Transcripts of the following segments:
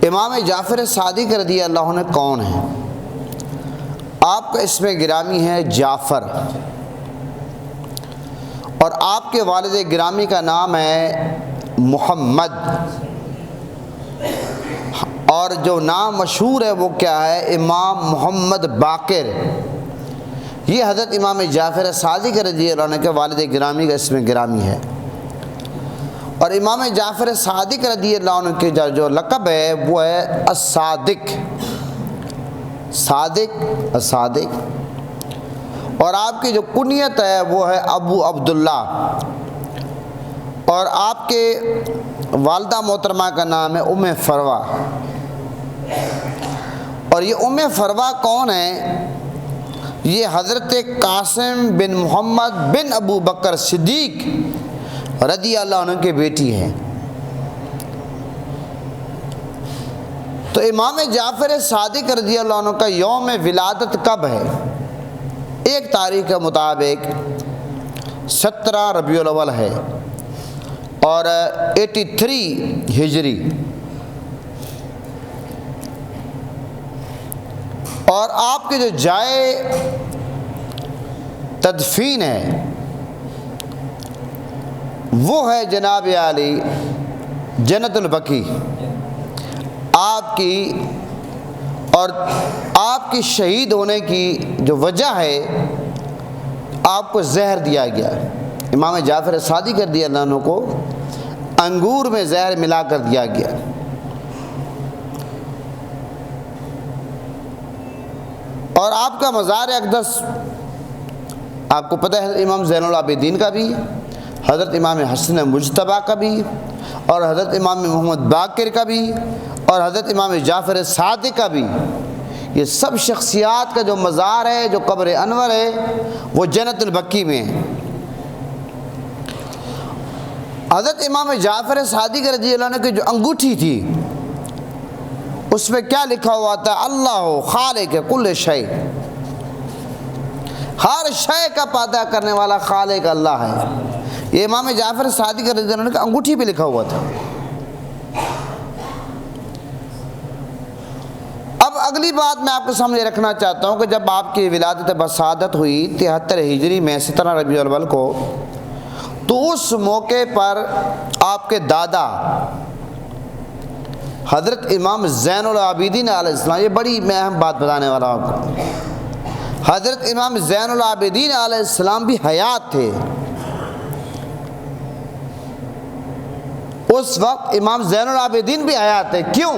امام جعفر صادق رضی اللہ عنہ کون ہیں؟ آپ کا اسم گرامی ہے جعفر، اور آپ کے والد گرامی کا نام ہے محمد، اور جو نام مشہور ہے وہ کیا ہے؟ امام محمد باقر۔ یہ حضرت امام جعفر صادق رضی اللہ عنہ کے والد گرامی کا اسم گرامی ہے۔ اور امام جعفر صادق رضی اللہ عنہ کے جو لقب ہے وہ ہے الصادق، صادق الصادق، اور آپ کی جو کنیت ہے وہ ہے ابو عبداللہ، اور آپ کے والدہ محترمہ کا نام ہے ام فروہ۔ اور یہ ام فروہ کون ہے؟ یہ حضرت قاسم بن محمد بن ابو بکر صدیق رضی اللہ عنہ کی بیٹی ہے۔ تو امام جعفر صادق رضی اللہ عنہ کا یوم ولادت کب ہے؟ ایک تاریخ کے مطابق 17 ربیع الاول ہے اور 83 ہجری، اور آپ کی جو جائے تدفین ہے وہ ہے جناب عالی جنت البقیع۔ آپ کی اور آپ کی شہید ہونے کی جو وجہ ہے، آپ کو زہر دیا گیا۔ امام جعفر صادق رضی اللہ عنہ کو انگور میں زہر ملا کر دیا گیا۔ اور آپ کا مزار اقدس آپ کو پتہ ہے امام زین العابدین کا بھی، حضرت امام حسن مجتبیٰ کا بھی، اور حضرت امام محمد باقر کا بھی، اور حضرت امام جعفر صادق کا بھی۔ یہ سب شخصیات کا جو مزار ہے، جو قبر انور ہے، وہ جنت البقیع میں ہے۔ حضرت امام جعفر صادق رضی اللہ عنہ کی جو انگوٹھی تھی اس میں کیا لکھا ہوا تھا؟ اللہ خالق کل شے، ہر شے کا پیدا کرنے والا خالق اللہ ہے۔ یہ امام جعفر صادق رضی اللہ عنہ کی انگوٹھی پہ لکھا ہوا تھا۔ اب اگلی بات میں آپ کو سامنے رکھنا چاہتا ہوں کہ جب آپ کی ولادت بسعادت ہوئی 73 ہجری میں 17 ربیع الاول کو، تو اس موقع پر آپ کے دادا حضرت امام زین العابدین علیہ السلام، یہ بڑی میں اہم بات بتانے والا ہوں آپ کو، حضرت امام زین العابدین علیہ السلام بھی حیات تھے۔ اس وقت امام زین العابدین بھی حیات تھے۔ کیوں؟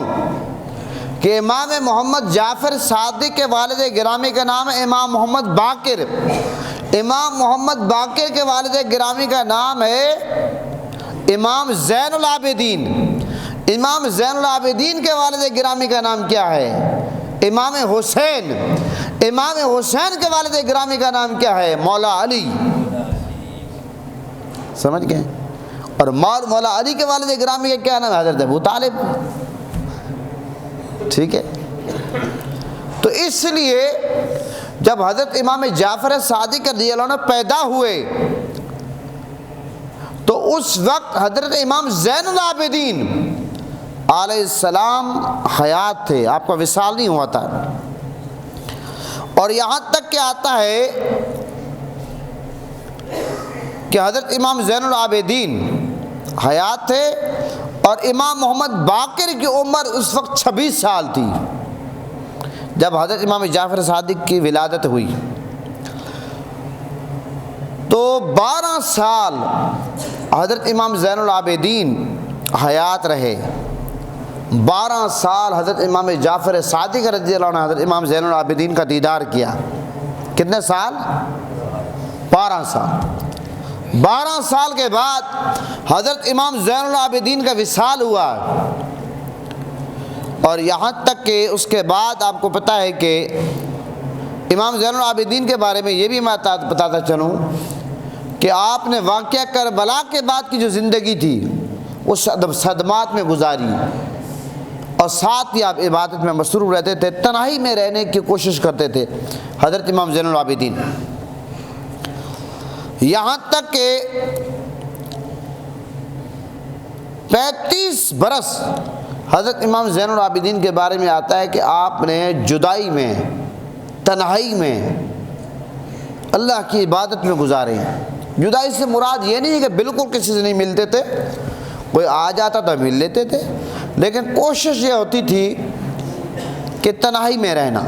کہ امام محمد جعفر صادق کے والد گرامی کا نام ہے امام محمد باقر، امام محمد باقر کے والد گرامی کا نام ہے امام زین العابدین، امام زین العابدین کے والد گرامی کا نام کیا ہے؟ امام حسین، امام حسین کے والد گرامی کا نام کیا ہے؟ مولا علی۔ سمجھ گئے؟ اور مولا علی کے والد گرامی کا کیا نام ہے؟ حضرت ابو طالب۔ ٹھیک ہے؟ تو اس لیے جب حضرت امام جعفر صادق رضی اللہ عنہ پیدا ہوئے تو اس وقت حضرت امام زین العابدین علیہ السلام حیات تھے، آپ کا وصال نہیں ہوا تھا۔ اور یہاں تک کہ آتا ہے کہ حضرت امام زین العابدین حیات تھے اور امام محمد باقر کی عمر اس وقت 26 سال تھی جب حضرت امام جعفر صادق کی ولادت ہوئی۔ تو 12 سال حضرت امام زین العابدین حیات رہے، 12 سال حضرت امام جعفر صادق رضی اللہ عنہ حضرت امام زین العابدین کا دیدار کیا۔ کتنے سال؟ 12 سال۔ 12 سال کے بعد حضرت امام زین العابدین کا وصال ہوا، اور یہاں تک کہ اس کے بعد آپ کو پتہ ہے کہ امام زین العابدین کے بارے میں یہ بھی میں بتاتا چلوں کہ آپ نے واقعہ کربلا کے بعد کی جو زندگی تھی وہ صدمات میں گزاری، اور ساتھ ہی آپ عبادت میں مصروف رہتے تھے، تنہائی میں رہنے کی کوشش کرتے تھے حضرت امام زین العابدین، یہاں تک کہ 35 برس حضرت امام زین العابدین کے بارے میں آتا ہے کہ آپ نے جدائی میں، تنہائی میں اللہ کی عبادت میں گزارے ہیں۔ جدائی سے مراد یہ نہیں ہے کہ بالکل کسی سے نہیں ملتے تھے، کوئی آ جاتا تو مل لیتے تھے، لیکن کوشش یہ ہوتی تھی کہ تنہائی میں رہنا،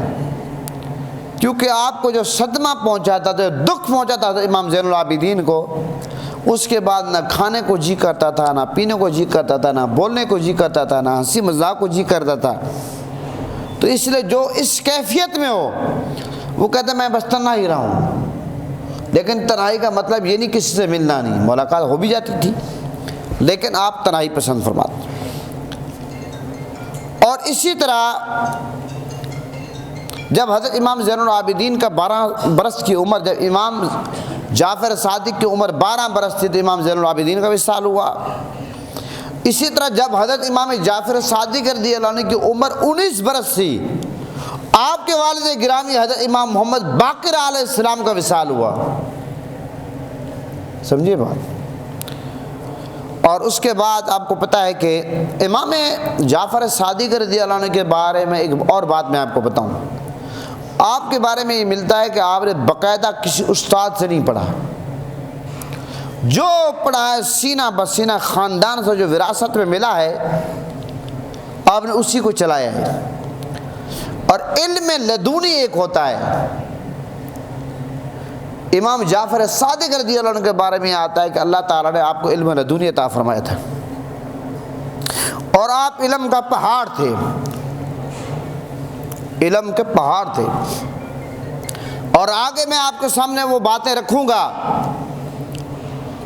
کیونکہ آپ کو جو صدمہ پہنچاتا تھا، دکھ پہنچاتا تھا امام زین العابدین کو، اس کے بعد نہ کھانے کو جی کرتا تھا، نہ پینے کو جی کرتا تھا، نہ بولنے کو جی کرتا تھا، نہ ہنسی مذاق کو جی کرتا تھا۔ تو اس لیے جو اس کیفیت میں ہو وہ کہتے ہیں میں بس تنہا ہی رہا ہوں، لیکن تنہائی کا مطلب یہ نہیں کسی سے ملنا نہیں، ملاقات ہو بھی جاتی تھی، لیکن آپ تنہائی پسند فرماتے۔ اور اسی طرح جب حضرت امام زین العابدین کا 12 برس کی عمر، جب امام جعفر صادق کی عمر 12 برس تھی تو امام زین العابدین کا وصال ہوا۔ اسی طرح جب حضرت امام جعفر صادق رضی اللہ عنہ کی عمر 19 برس تھی، آپ کے والد گرامی حضرت امام محمد باقر علیہ السلام کا وصال ہوا۔ سمجھیے بات۔ اور اس کے بعد آپ کو پتہ ہے کہ امام جعفر صادق رضی اللہ عنہ کے بارے میں ایک اور بات میں آپ کو بتاؤں۔ آپ کے بارے میں یہ ملتا ہے کہ آپ نے باقاعدہ کسی استاد سے نہیں پڑھا، جو پڑھا ہے سینہ بسینہ خاندان سے جو وراثت میں ملا ہے آپ نے اسی کو چلایا ہے۔ اور علم لدونی ایک ہوتا ہے، امام جعفر صادق رضی اللہ عنہ کے بارے میں آتا ہے کہ اللہ تعالیٰ نے آپ کو علم لدونی عطا فرمایا تھا، اور آپ علم کا پہاڑ تھے، علم کے پہاڑ تھے۔ اور آگے میں آپ کے سامنے وہ باتیں رکھوں گا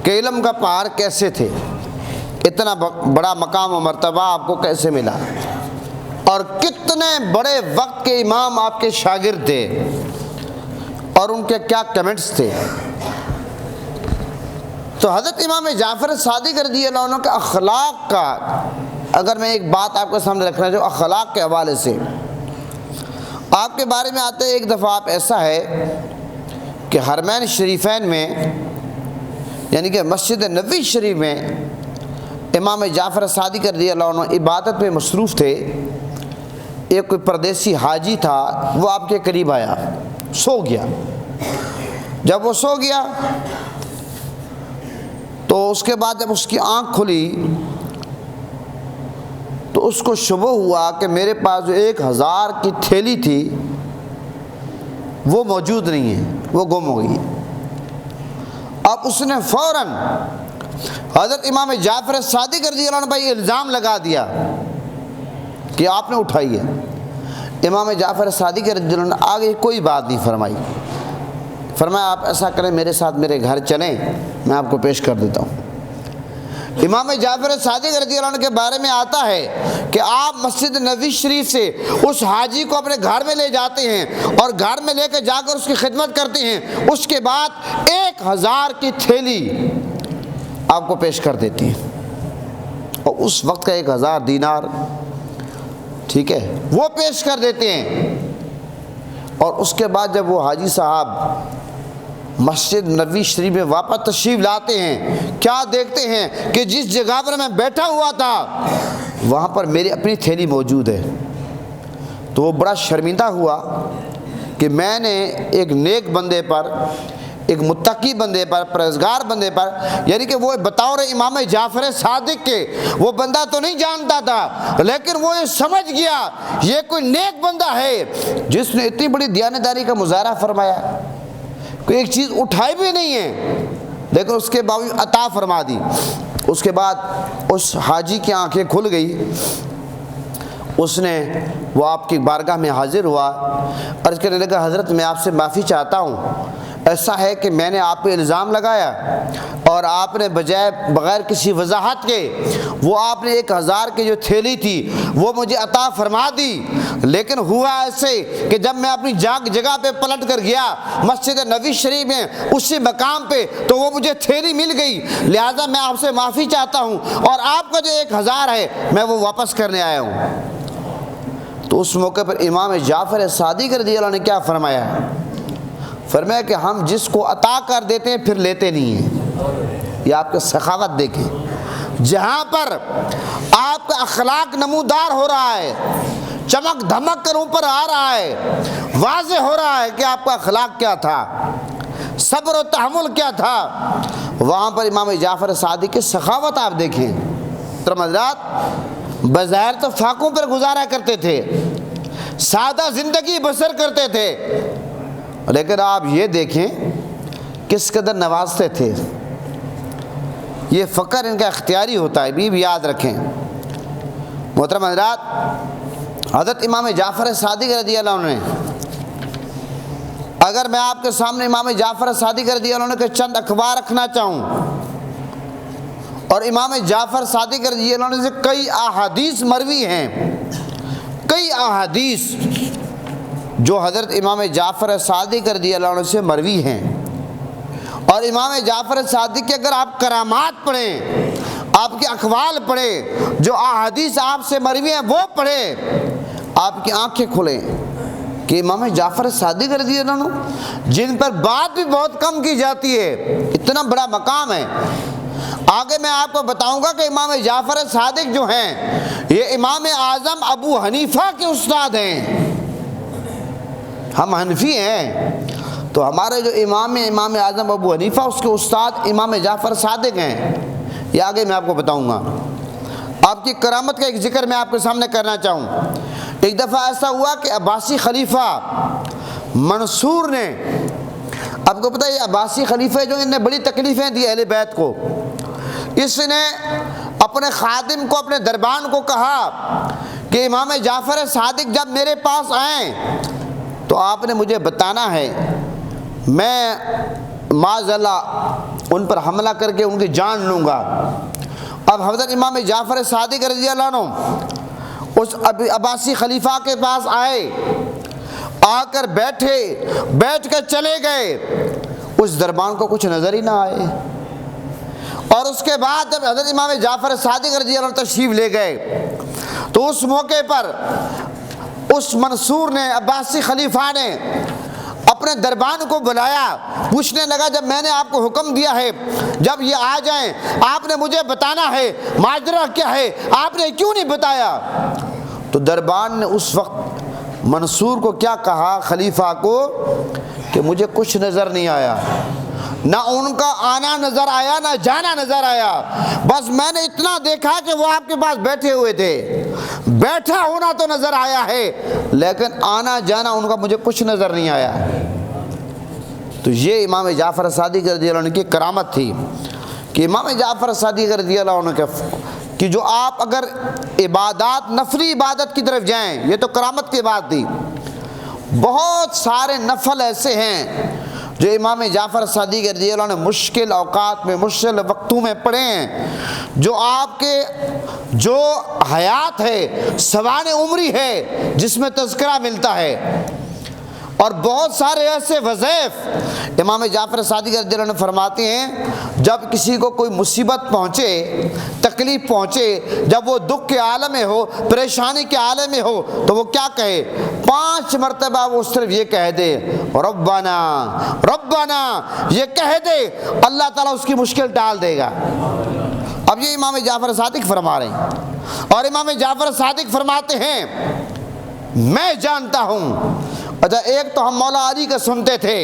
کہ علم کا پہاڑ کیسے تھے، اتنا بڑا مقام و مرتبہ آپ کو کیسے ملا، اور کتنے بڑے وقت کے امام آپ کے شاگرد تھے، اور ان کے کیا کمنٹس تھے۔ تو حضرت امام جعفر صادق رضی اللہ عنہ کے اخلاق کا اگر میں ایک بات آپ کے سامنے رکھنا چاہوں، اخلاق کے حوالے سے آپ کے بارے میں آتے ہیں، ایک دفعہ آپ ایسا ہے کہ حرمین شریفین میں یعنی کہ مسجد نبوی شریف میں امام جعفر صادق رضی اللہ عنہ عبادت میں مصروف تھے۔ ایک کوئی پردیسی حاجی تھا، وہ آپ کے قریب آیا، سو گیا۔ جب وہ سو گیا تو اس کے بعد جب اس کی آنکھ کھلی تو اس کو شبہ ہوا کہ میرے پاس جو 1000 کی تھیلی تھی وہ موجود نہیں ہے، وہ گم ہو گئی۔ اب اس نے فوراً حضرت امام جعفر صادق رضی اللہ عنہ پر الزام لگا دیا کہ آپ نے اٹھائی ہے۔ امام جعفر صادق رضی اللہ عنہ آگے کوئی بات نہیں فرمائی، فرمایا آپ ایسا کریں میرے ساتھ میرے گھر چلیں، میں آپ کو پیش کر دیتا ہوں۔ امام جعفر صادق رضی اللہ عنہ کے بارے میں آتا ہے کہ آپ مسجد نبوی شریف سے اس حاجی کو اپنے گھر میں لے جاتے ہیں اور گھر میں لے کے جا کر اس کی خدمت کرتے ہیں۔ اس کے بعد 1000 کی تھیلی آپ کو پیش کر دیتی ہیں، اور اس وقت کا 1000 دینار، ٹھیک ہے، وہ پیش کر دیتے ہیں۔ اور اس کے بعد جب وہ حاجی صاحب مسجد نبوی شریف میں واپس تشریف لاتے ہیں، کیا دیکھتے ہیں کہ جس جگہ پر میں بیٹھا ہوا تھا وہاں پر میری اپنی تھیلی موجود ہے۔ تو وہ بڑا شرمندہ ہوا کہ میں نے ایک نیک بندے پر، ایک متقی بندے پر، پرہیزگار بندے پر، یعنی کہ وہ بطور امام جعفر صادق کے وہ بندہ تو نہیں جانتا تھا، لیکن وہ یہ سمجھ گیا یہ کوئی نیک بندہ ہے جس نے اتنی بڑی دیانتداری کا مظاہرہ فرمایا، کوئی ایک چیز اٹھائی بھی نہیں ہے لیکن اس کے باوجود عطا فرما دی۔ اس کے بعد اس حاجی کی آنکھیں کھل گئی، اس نے وہ آپ کی بارگاہ میں حاضر ہوا، عرض کرنے لگا حضرت میں آپ سے معافی چاہتا ہوں، ایسا ہے کہ میں نے آپ پہ الزام لگایا اور آپ نے بغیر کسی وضاحت کے وہ آپ نے 1000 کی جو تھیلی تھی وہ مجھے عطا فرما دی، لیکن ہوا ایسے کہ جب میں اپنی جگہ پہ پلٹ کر گیا مسجد نبوی شریف میں اسی مقام پہ تو وہ مجھے تھیلی مل گئی، لہٰذا میں آپ سے معافی چاہتا ہوں اور آپ کا جو 1000 ہے میں وہ واپس کرنے آیا ہوں۔ تو اس موقع پر امام جعفر صادق رضی اللہ عنہ نے کیا فرمایا؟ فرمایا کہ ہم جس کو عطا کر دیتے ہیں پھر لیتے نہیں ہیں۔ یہ آپ کے سخاوت دیکھیں، جہاں پر آپ کا اخلاق نمودار ہو رہا ہے، چمک دھمک کر اوپر آ رہا ہے، واضح ہو رہا ہے کہ آپ کا اخلاق کیا تھا، صبر و تحمل کیا تھا۔ وہاں پر امام جعفر صادق کی سخاوت آپ دیکھیں۔ حضرات بظاہر تو فاقوں پر گزارا کرتے تھے، سادہ زندگی بسر کرتے تھے، لیکن آپ یہ دیکھیں کس قدر نوازتے تھے۔ یہ فقر ان کا اختیاری ہوتا ہے، بھی یاد رکھیں۔ محترم حضرات، حضرت امام جعفر صادق رضی اللہ عنہ نے، اگر میں آپ کے سامنے امام جعفر صادق رضی اللہ عنہ کے چند اخبار رکھنا چاہوں، اور امام جعفر صادق رضی اللہ عنہ سے کئی احادیث مروی ہیں، کئی احادیث جو حضرت امام جعفر صادق رضی اللہ عنہ سے مروی ہیں، اور امام جعفر صادق کے اگر آپ کرامات پڑھیں، آپ کے اقوال پڑھیں، جو احادیث آپ سے مروی ہیں وہ پڑھیں، آپ کی آنکھیں کھلیں کہ امام جعفر صادق رضی اللہ عنہ جن پر بات بھی بہت کم کی جاتی ہے، اتنا بڑا مقام ہے۔ آگے میں آپ کو بتاؤں گا کہ امام جعفر صادق جو ہیں یہ امام اعظم ابو حنیفہ کے استاد ہیں۔ ہم حنفی ہیں تو ہمارے جو امام اعظم ابو حنیفہ اس کے استاد امام جعفر صادق ہیں۔ یہ آگے میں آپ کو بتاؤں گا۔ آپ کی کرامت کا ایک ذکر میں آپ کے سامنے کرنا چاہوں۔ ایک دفعہ ایسا ہوا کہ عباسی خلیفہ منصور نے، آپ کو پتہ ہے یہ عباسی خلیفہ جو ان نے بڑی تکلیفیں دی اہل بیت کو، اس نے اپنے خادم کو، اپنے دربان کو کہا کہ امام جعفر صادق جب میرے پاس آئیں تو آپ نے مجھے بتانا ہے، میں معاذ اللہ ان پر حملہ کر کے ان کی جان لوں گا۔ اب حضرت امام جعفر صادق رضی اللہ عنہ اس عباسی خلیفہ کے پاس آئے، آ کر بیٹھے، بیٹھ کر چلے گئے، اس دربان کو کچھ نظر ہی نہ آئے۔ اور اس کے بعد جب حضرت امام جعفر صادق رضی اللہ عنہ تشریف لے گئے تو اس موقع پر اس منصور نے، عباسی خلیفہ نے اپنے دربان کو بلایا، پوچھنے لگا جب میں نے آپ کو حکم دیا ہے جب یہ آ جائیں آپ نے مجھے بتانا ہے، ماجرا کیا ہے، آپ نے کیوں نہیں بتایا؟ تو دربان نے اس وقت منصور کو کیا کہا، خلیفہ کو، کہ مجھے کچھ نظر نہیں آیا، نہ ان کا آنا نظر آیا نہ جانا نظر آیا، بس میں نے اتنا دیکھا کہ وہ آپ کے پاس بیٹھے ہوئے تھے، بیٹھا ہونا تو نظر آیا ہے لیکن آنا جانا ان کا مجھے کچھ نظر نہیں آیا۔ تو یہ امام جعفر صادق رضی اللہ عنہ کی کرامت تھی کہ امام جعفر صادق رضی اللہ عنہ کہ جو آپ اگر عبادات، نفلی عبادت کی طرف جائیں، یہ تو کرامت کی بات تھی، بہت سارے نفل ایسے ہیں جو امام جعفر صادق رضی اللہ عنہ مشکل اوقات میں، مشکل وقتوں میں پڑھے ہیں، جو آپ کے جو حیات ہے، سوانح عمری ہے، جس میں تذکرہ ملتا ہے۔ اور بہت سارے ایسے وظائف امام جعفر صادق رضی اللہ عنہ فرماتے ہیں، جب کسی کو کوئی مصیبت پہنچے، تکلیف پہنچے، جب وہ دکھ کے عالم میں ہو، پریشانی کے عالم میں ہو، تو وہ کیا کہے؟ 5 مرتبہ وہ صرف یہ کہہ دے، ربنا ربنا، یہ کہہ دے، اللہ تعالیٰ اس کی مشکل ٹال دے گا۔ اب یہ امام جعفر صادق فرما رہے ہیں، اور امام جعفر صادق فرماتے ہیں میں جانتا ہوں۔ اچھا، ایک تو ہم مولا علی کا سنتے تھے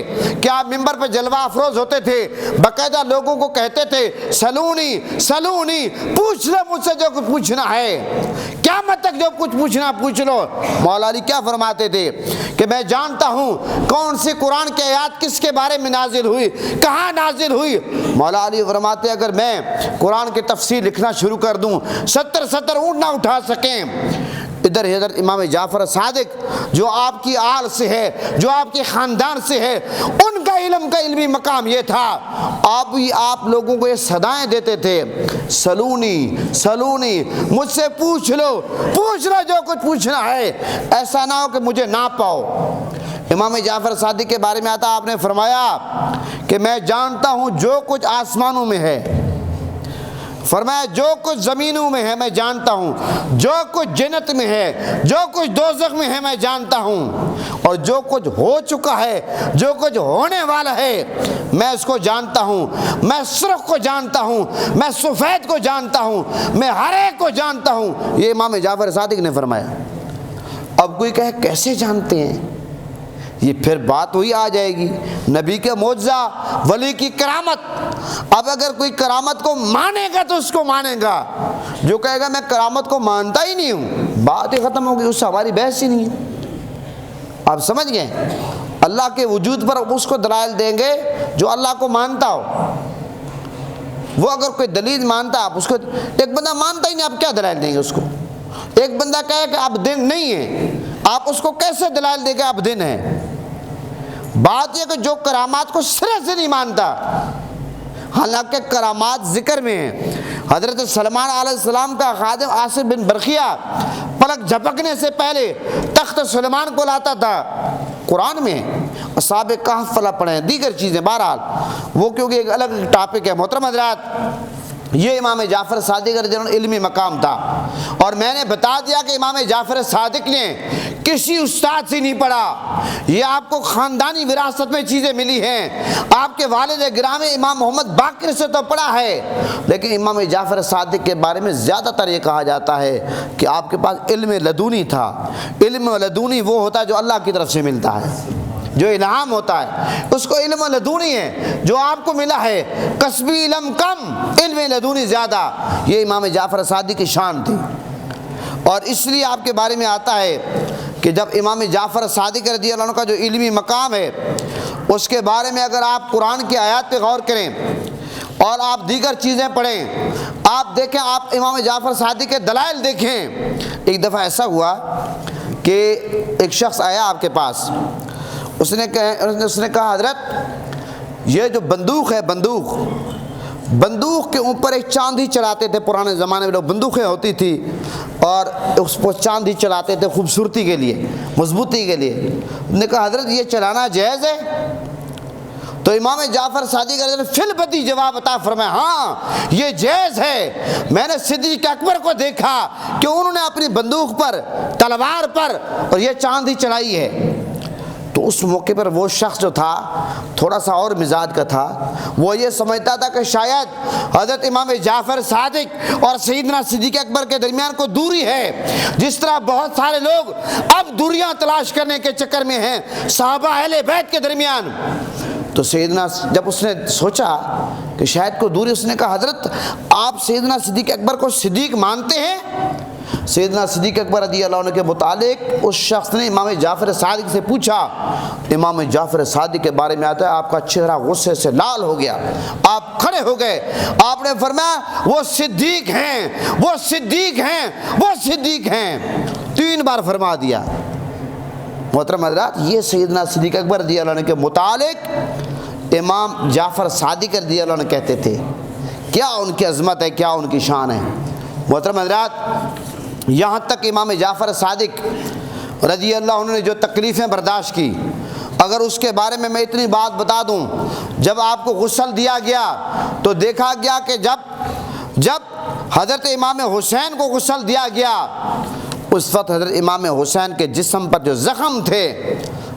کہ آپ ممبر پہ جلوہ افروز ہوتے تھے، باقاعدہ لوگوں کو کہتے تھے سلونی سلونی، پوچھ لو مجھ سے جو کچھ پوچھنا ہے، قیامت تک جو کچھ پوچھنا پوچھ لو۔ مولا علی کیا فرماتے تھے کہ میں جانتا ہوں کون سی قرآن کی آیات کس کے بارے میں نازل ہوئی، کہاں نازل ہوئی۔ مولا علی فرماتے اگر میں قرآن کی تفسیر لکھنا شروع کر دوں 70 اونٹ نہ اٹھا سکیں۔ ادھر حضرت امام جعفر صادق جو آپ کی آل سے ہے، جو آپ کے خاندان سے ہے، ان کا علم کا علمی مقام یہ تھا، آپ لوگوں کو یہ صدائیں دیتے تھے، سلونی سلونی، مجھ سے پوچھ لو جو کچھ پوچھنا ہے، ایسا نہ ہو کہ مجھے نہ پاؤ۔ امام جعفر صادق کے بارے میں آتا، آپ نے فرمایا کہ میں جانتا ہوں جو کچھ آسمانوں میں ہے، فرمایا جو کچھ زمینوں میں ہے میں جانتا ہوں، جو کچھ جنت میں ہے، جو کچھ دوزخ میں ہے میں جانتا ہوں، اور جو کچھ ہو چکا ہے، جو کچھ ہونے والا ہے میں اس کو جانتا ہوں، میں سرخ کو جانتا ہوں، میں سفید کو جانتا ہوں، میں ہر ایک کو جانتا ہوں۔ یہ امام جعفر صادق نے فرمایا۔ اب کوئی کہے کیسے جانتے ہیں؟ یہ پھر بات وہی آ جائے گی، نبی کے معجزہ، ولی کی کرامت۔ اب اگر کوئی کرامت کو مانے گا تو اس کو مانے گا، جو کہے گا میں کرامت کو مانتا ہی نہیں ہوں، بات ہی ختم ہوگی، اس سے ہماری بحث ہی نہیں ہے۔ آپ سمجھ گئے؟ اللہ کے وجود پر اس کو دلائل دیں گے جو اللہ کو مانتا ہو۔ وہ اگر کوئی دلیل مانتا، آپ اس کو، ایک بندہ مانتا ہی نہیں، آپ کیا دلائل دیں گے اس کو؟ ایک بندہ کہے کہ آپ دن نہیں ہیں، آپ اس کو کیسے دلائل دیں گے آپ دن ہیں؟ بات یہ کہ جو کرامات کو سرے سے نہیں مانتا، حالانکہ کرامات ذکر میں ہیں۔ حضرت سلمان علیہ السلام کا خادم عاصم بن برقیہ پلک جھپکنے سے پہلے تخت سلیمان کو لاتا تھا، قرآن میں اصحاب کہف فلا پڑھیں، دیگر چیزیں، بہرحال وہ کیونکہ ایک الگ ٹاپک ہے۔ محترم حضرات، یہ امام جعفر صادق رضی اللہ عنہ علمی مقام تھا، اور میں نے بتا دیا کہ امام جعفر صادق نے کسی استاد سے نہیں پڑھا، یہ آپ کو خاندانی وراثت میں چیزیں ملی ہیں۔ آپ کے والد گرامی امام محمد باقر سے تو پڑھا ہے، لیکن امام جعفر صادق کے بارے میں زیادہ تر یہ کہا جاتا ہے کہ آپ کے پاس علم لدونی تھا۔ علم لدونی وہ ہوتا ہے جو اللہ کی طرف سے ملتا ہے، جو انعام ہوتا ہے، اس کو علم لدونی ہے، جو آپ کو ملا ہے۔ کسبی علم کم، علم لدونی زیادہ، یہ امام جعفر صادق کی شان تھی۔ اور اس لیے آپ کے بارے میں آتا ہے کہ جب امام جعفر صادق رضی اللہ عنہ کا جو علمی مقام ہے، اس کے بارے میں اگر آپ قرآن کی آیات پہ غور کریں اور آپ دیگر چیزیں پڑھیں، آپ دیکھیں، آپ امام جعفر صادق کے دلائل دیکھیں۔ ایک دفعہ ایسا ہوا کہ ایک شخص آیا آپ کے پاس، اس نے کہا حضرت یہ جو بندوق ہے، بندوق کے اوپر ایک چاندی چلاتے تھے، پرانے زمانے میں لوگ بندوقیں ہوتی تھی اور اس پر چاندی چلاتے تھے خوبصورتی کے لیے، مضبوطی کے لیے۔ نے کہا حضرت یہ چلانا جائز ہے؟ تو امام جعفر صادق فی البدیہہ جواب عطا فرمایا، ہاں یہ جائز ہے۔ میں نے صدیق اکبر کو دیکھا کہ انہوں نے اپنی بندوق پر، تلوار پر، اور یہ چاندی چلائی ہے۔ تو اس موقع پر وہ شخص جو تھا تھوڑا سا اور مزاج کا تھا، وہ یہ سمجھتا تھا کہ شاید حضرت امام جعفر صادق اور سیدنا صدیق اکبر کے درمیان کوئی دوری ہے، جس طرح بہت سارے لوگ اب دوریاں تلاش کرنے کے چکر میں ہیں صحابہ اہل بیت کے درمیان۔ تو سیدنا، جب اس نے سوچا کہ شاید کوئی دوری، اس نے کہا حضرت آپ سیدنا صدیق اکبر کو صدیق مانتے ہیں؟ سیدنا صدیق اکبر رضی اللہ عنہ کے متعلق اس شخص نے امام جعفر صادق سے پوچھا۔ امام جعفر صادق کے بارے میں آتا ہے آپ کا چہرہ غصے سے لال ہو گیا، آپ کھڑے ہو گئے، آپ نے فرمایا وہ صدیق ہیں، وہ صدیق ہیں، وہ صدیق ہیں، 3 بار فرما دیا۔ محترم حضرات، یہ سیدنا صدیق اکبر رضی اللہ عنہ کے متعلق امام جعفر صادق رضی اللہ عنہ کہتے تھے۔ کیا ان کی عظمت ہے، کیا ان کی شان ہے۔ محترم حضرات، یہاں تک امام جعفر صادق رضی اللہ عنہ نے جو تکلیفیں برداشت کی، اگر اس کے بارے میں اتنی بات بتا دوں، جب آپ کو غسل دیا گیا تو دیکھا گیا کہ جب حضرت امام حسین کو غسل دیا گیا، اس وقت حضرت امام حسین کے جسم پر جو زخم تھے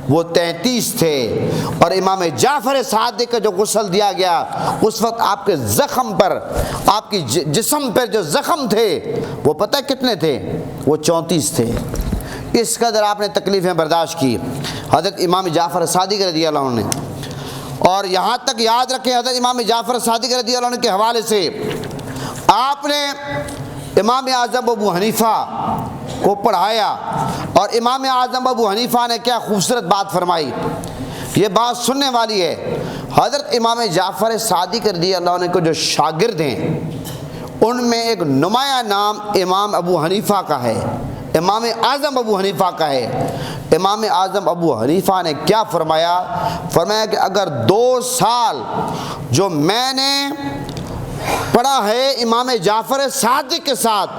وہ 33 تھے، اور امام جعفر صادق کا جو غسل دیا گیا اس وقت آپ کے زخم پر، آپ کی جسم پر جو زخم تھے وہ پتہ کتنے تھے؟ وہ 34 تھے۔ اس قدر آپ نے تکلیفیں برداشت کی حضرت امام جعفر صادق رضی اللہ عنہ نے۔ اور یہاں تک یاد رکھیں، حضرت امام جعفر صادق رضی اللہ عنہ کے حوالے سے آپ نے امام اعظم ابو حنیفہ کو پڑھایا، اور امام اعظم ابو حنیفہ نے کیا خوبصورت بات فرمائی، یہ بات سننے والی ہے۔ حضرت امام جعفر صادق رضی اللہ عنہ کو جو شاگرد ہیں ان میں ایک نمایاں نام امام ابو حنیفہ کا ہے، امام اعظم ابو حنیفہ کا ہے۔ امام اعظم ابو حنیفہ نے کیا فرمایا؟ فرمایا کہ اگر 2 سال جو میں نے پڑھا ہے امام جعفر صادق کے ساتھ،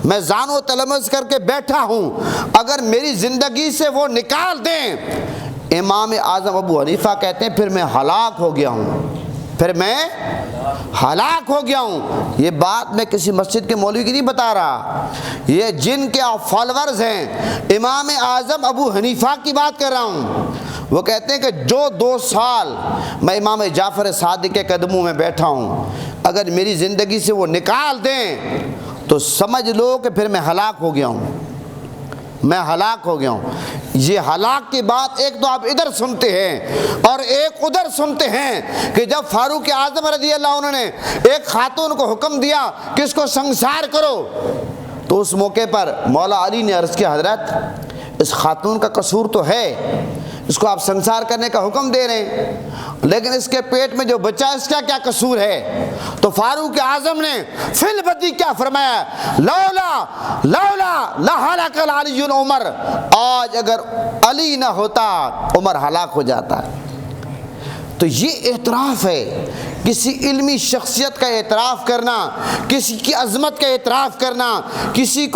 میں زان و تلمذ کر کے بیٹھا ہوں، اگر میری زندگی سے وہ نکال دیں، امام اعظم ابو حنیفہ کہتے ہیں پھر میں ہلاک ہو گیا ہوں، پھر میں ہلاک ہو گیا ہوں۔ یہ بات میں کسی مسجد کے مولوی کی نہیں بتا رہا، یہ جن کے فالورز ہیں امام اعظم ابو حنیفہ کی بات کر رہا ہوں۔ وہ کہتے ہیں کہ جو 2 سال میں امام جعفر صادق کے قدموں میں بیٹھا ہوں، اگر میری زندگی سے وہ نکال دیں تو سمجھ لو کہ پھر میں ہلاک ہو گیا ہوں، میں ہلاک ہو گیا ہوں۔ یہ ہلاک کی بات ایک تو آپ ادھر سنتے ہیں اور ایک ادھر سنتے ہیں کہ جب فاروق اعظم رضی اللہ عنہ نے ایک خاتون کو حکم دیا کہ اس کو سنسار کرو، تو اس موقع پر مولا علی نے عرض کیا حضرت اس خاتون کا قصور تو ہے، اس کو آپ سنسار کرنے کا حکم دے رہے ہیں، لیکن اس کے پیٹ میں جو بچہ ہے اس کا کیا قصور ہے؟ تو فاروق اعظم نے فی البدی کیا فرمایا؟ لولا لہلک علی عمر، آج اگر علی نہ ہوتا عمر ہلاک ہو جاتا۔ تو یہ اعتراف ہے، کسی علمی شخصیت کا اعتراف کرنا، کسی کی عظمت کا اعتراف کرنا، کسی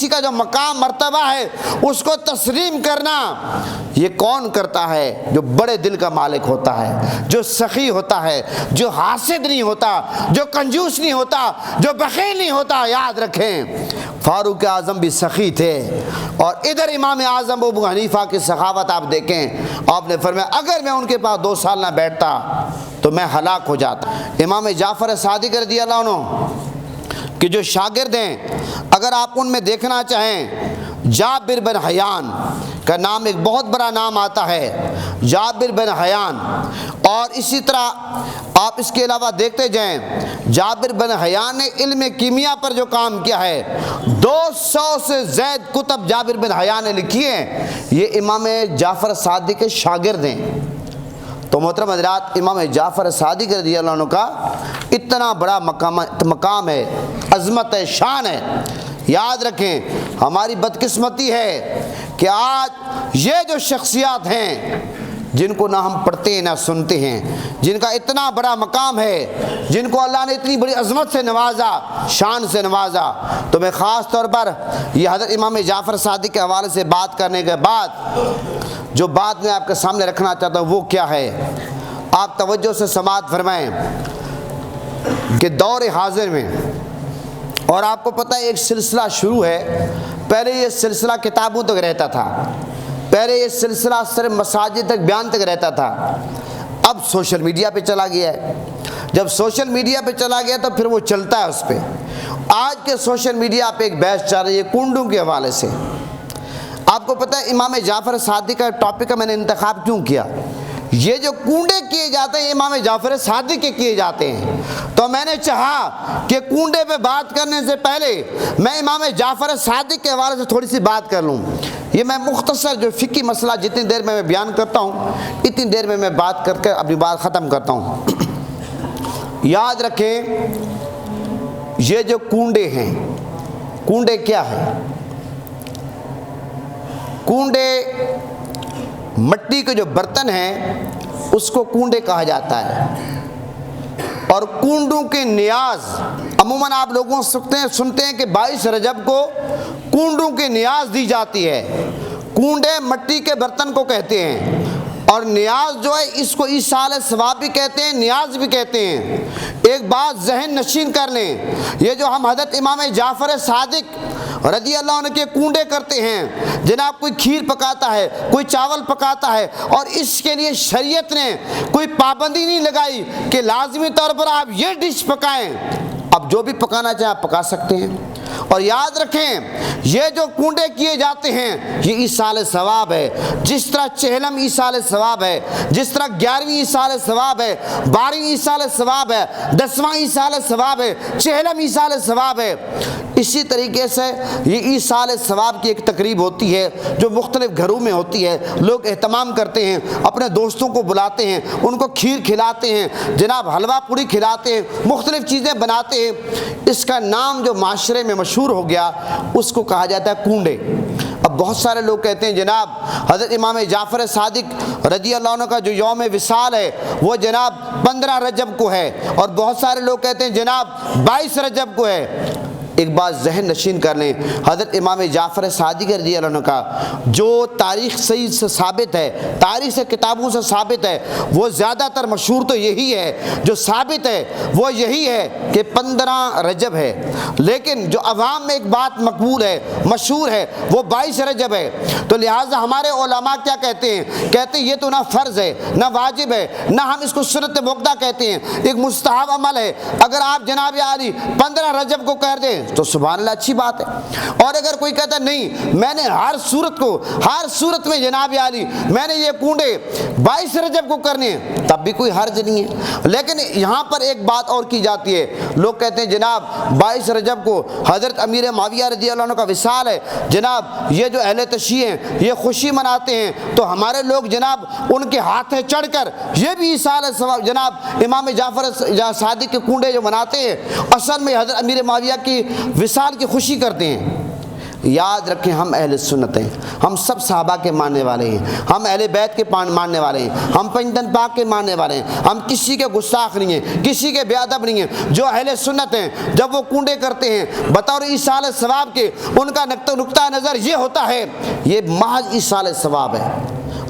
کا جو مقام مرتبہ ہے اس کو تسلیم کرنا۔ یہ کون کرتا ہے؟ جو بڑے دل کا مالک ہوتا ہے، جو سخی ہوتا ہے، جو حاسد نہیں ہوتا، جو کنجوس نہیں ہوتا، جو بخیل نہیں ہوتا۔ یاد رکھیں فاروق اعظم بھی سخی تھے، اور ادھر امام اعظم ابو حنیفہ کی سخاوت آپ دیکھیں، آپ نے فرمایا اگر میں ان کے پاس 2 سال نہ بیٹھتا تو میں ہلاک ہو جاتا۔ امام جعفر صادق رضی اللہ عنہ کہ جو شاگرد ہیں، اگر آپ ان میں دیکھنا چاہیں، جابر بن حیان کا نام ایک بہت بڑا نام آتا ہے، جابر بن حیان، اور اسی طرح آپ اس کے علاوہ دیکھتے جائیں جابر بن حیان نے علم کیمیا پر جو کام کیا ہے، 200 سے زائد کتب جابر بن حیان نے لکھی ہیں، یہ امام جعفر صادق کے شاگرد ہیں۔ تو محترم حضرات، امام جعفر صادق رضی اللہ عنہ کا اتنا بڑا مقام ہے، عظمت ہے، شان ہے۔ یاد رکھیں ہماری بدقسمتی ہے کہ آج یہ جو شخصیات ہیں جن کو نہ ہم پڑھتے ہیں نہ سنتے ہیں، جن کا اتنا بڑا مقام ہے، جن کو اللہ نے اتنی بڑی عظمت سے نوازا، شان سے نوازا، تو میں خاص طور پر یہ حضرت امام جعفر صادق کے حوالے سے بات کرنے کے بعد جو بات میں آپ کے سامنے رکھنا چاہتا ہوں وہ کیا ہے، آپ توجہ سے سماعت فرمائیں کہ دور حاضر میں، اور آپ کو پتہ ہے ایک سلسلہ شروع ہے، پہلے یہ سلسلہ کتابوں تک رہتا تھا، پہلے یہ سلسلہ صرف مساجد تک بیان تک رہتا تھا، اب سوشل میڈیا پہ چلا گیا ہے۔ جب سوشل میڈیا پہ چلا گیا تو پھر وہ چلتا ہے اس پہ۔ آج کے سوشل میڈیا پہ ایک بحث چل رہی ہے کنڈوں کے حوالے سے۔ آپ کو پتہ ہے امام جعفر صادق کا ٹاپک کا میں نے انتخاب کیوں کیا؟ یہ جو کنڈے کیے جاتے ہیں امام جعفر صادق کے کیے جاتے ہیں، تو میں نے چاہا کہ کنڈے پہ بات کرنے سے پہلے میں امام جعفر صادق کے حوالے سے تھوڑی سی بات کر لوں۔ یہ میں مختصر جو فقہی مسئلہ جتنی دیر میں بیان کرتا ہوں اتنی دیر میں بات کر کے اپنی بات ختم کرتا ہوں۔ یاد رکھیں یہ جو کنڈے ہیں، کنڈے کیا ہے؟ کنڈے مٹی کے جو برتن ہیں اس کو کنڈے کہا جاتا ہے، اور کنڈوں کے نیاز عموماً آپ لوگوں سنتے ہیں کہ 22 رجب کو کنڈوں کے نیاز دی جاتی ہے۔ کنڈے مٹی کے برتن کو کہتے ہیں، اور نیاز جو ہے اس کو ایصال ثواب بھی کہتے ہیں، نیاز بھی کہتے ہیں۔ ایک بات ذہن نشین کر لیں، یہ جو ہم حضرت امام جعفر صادق رضی اللہ عنہ کے کنڈے کرتے ہیں، جناب کوئی کھیر پکاتا ہے، کوئی چاول پکاتا ہے، اور اس کے لیے شریعت نے کوئی پابندی نہیں لگائی کہ لازمی طور پر آپ یہ ڈش پکائیں، اب جو بھی پکانا چاہیں آپ پکا سکتے ہیں۔ اور یاد رکھیں یہ جو کنڈے کیے جاتے ہیں یہ ایصال ثواب ہے، جس طرح چہلم ایصال ثواب ہے، جس طرح 11ویں ایصال ثواب ہے، 12ویں ایصال ثواب ہے، 10واں ایصال ثواب ہے، چہلم ایصال ثواب ہے، اسی طریقے سے یہ ایصال ثواب کی ایک تقریب ہوتی ہے جو مختلف گھروں میں ہوتی ہے، لوگ اہتمام کرتے ہیں، اپنے دوستوں کو بلاتے ہیں، ان کو کھیر کھلاتے ہیں، جناب حلوہ پوری کھلاتے ہیں، مختلف چیزیں بناتے ہیں۔ اس کا نام جو معاشرے میں مشہور ہو گیا اس کو کہا جاتا ہے کنڈے۔ اب بہت سارے لوگ کہتے ہیں جناب حضرت امام جعفر صادق رضی اللہ عنہ کا جو یوم وصال ہے وہ جناب 15 رجب کو ہے، اور بہت سارے لوگ کہتے ہیں جناب 22 رجب کو ہے۔ ایک بات ذہن نشین کر لیں، حضرت امام جعفر صادق رضی اللہ عنہ کا جو تاریخ صحیح سے ثابت ہے، تاریخ سے کتابوں سے ثابت ہے، وہ زیادہ تر مشہور تو یہی ہے، جو ثابت ہے وہ یہی ہے کہ 15 رجب ہے، لیکن جو عوام میں ایک بات مقبول ہے، مشہور ہے، وہ 22 رجب ہے۔ تو لہٰذا ہمارے علماء کیا کہتے ہیں؟ کہتے ہیں یہ تو نہ فرض ہے، نہ واجب ہے، نہ ہم اس کو سنت موقدہ کہتے ہیں، ایک مستحب عمل ہے۔ اگر آپ جناب عالی 15 رجب کو کر دیں تو سبحان اللہ اچھی بات ہے، اور اگر کوئی کہتا ہے نہیں میں نے ہر صورت میں جناب عالی میں نے یہ کنڈے 22 رجب کو کرنے ہیں، تب بھی کوئی حرج نہیں ہے۔ لیکن یہاں پر ایک بات اور کی جاتی ہے، لوگ کہتے ہیں جناب 22 رجب کو حضرت امیر معاویہ رضی اللہ عنہ کا وصال ہے، جناب یہ جو اہل تشیع ہیں یہ خوشی مناتے ہیں، تو ہمارے لوگ جناب ان کے ہاتھیں چڑھ کر یہ بھی ایصال ثواب جناب امام جعفر صادق کے کنڈے جو مناتے ہیں، اصل میں حضرت امیر معاویہ کی وصال کی خوشی کرتے ہیں۔ یاد رکھیں ہم اہل سنت ہیں، ہم سب صحابہ کے ماننے والے ہیں، ہم اہل بیت کے ماننے والے ہیں، ہم پنجتن پاک کے ماننے والے ہیں، ہم کسی کے گستاخ نہیں ہیں، کسی کے بے ادب نہیں ہیں۔ جو اہل سنت ہیں جب وہ کنڈے کرتے ہیں بطور ایصال ثواب کے، ان کا نقطہ نظر یہ ہوتا ہے یہ محض ایصال ثواب ہے،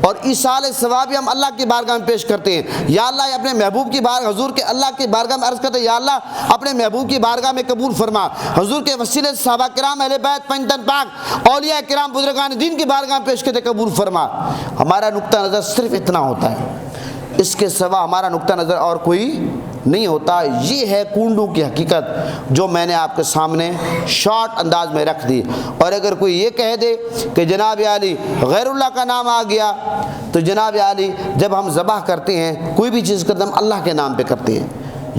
اور ایصال ثواب ہم اللہ کی بارگاہ میں پیش کرتے ہیں۔ یا اللہ اپنے محبوب کی بارگاہ حضور کے اللہ کی بارگاہ میں عرض کرتے ہیں یا اللہ اپنے محبوب کی بارگاہ میں قبول فرما، حضور کے وسیلے سے صحابہ کرام اہل بیت پنجتن پاک اولیاء کرام بزرگان دین کی بارگاہ میں پیش کرتے قبول فرما۔ ہمارا نقطہ نظر صرف اتنا ہوتا ہے، اس کے سوا ہمارا نقطہ نظر اور کوئی نہیں ہوتا۔ یہ ہے کنڈوں کی حقیقت جو میں نے آپ کے سامنے شارٹ انداز میں رکھ دی۔ اور اگر کوئی یہ کہہ دے کہ جناب عالی غیر اللہ کا نام آ گیا، تو جناب عالی جب ہم ذبح کرتے ہیں کوئی بھی چیز کرتے ہیں ہم اللہ کے نام پہ کرتے ہیں،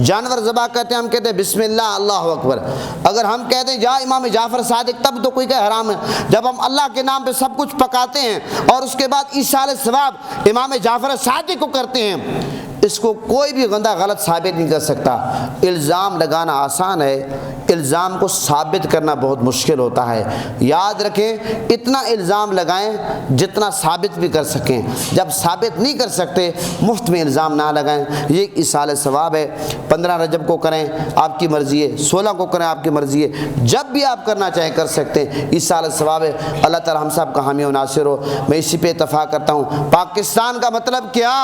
جانور ذبح کرتے ہیں ہم کہتے ہیں بسم اللہ اللہ اکبر۔ اگر ہم کہتے ہیں جا امام جعفر صادق تب تو کوئی کہ حرام ہے۔ جب ہم اللہ کے نام پہ سب کچھ پکاتے ہیں اور اس کے بعد ایصال ثواب امام جعفر صادق کو کرتے ہیں، اس کو کوئی بھی بندہ غلط ثابت نہیں کر سکتا۔ الزام لگانا آسان ہے، الزام کو ثابت کرنا بہت مشکل ہوتا ہے۔ یاد رکھیں اتنا الزام لگائیں جتنا ثابت بھی کر سکیں، جب ثابت نہیں کر سکتے مفت میں الزام نہ لگائیں۔ یہ ایصال ثواب ہے، 15 رجب کو کریں آپ کی مرضی ہے، 16 کو کریں آپ کی مرضی ہے، جب بھی آپ کرنا چاہیں کر سکتے ہیں، ایصال ثواب ہے۔ اللہ تعالی ہم سب کا حامی و ناصر ہو۔ میں اسی پہ اتفاق کرتا ہوں۔ پاکستان کا مطلب کیا؟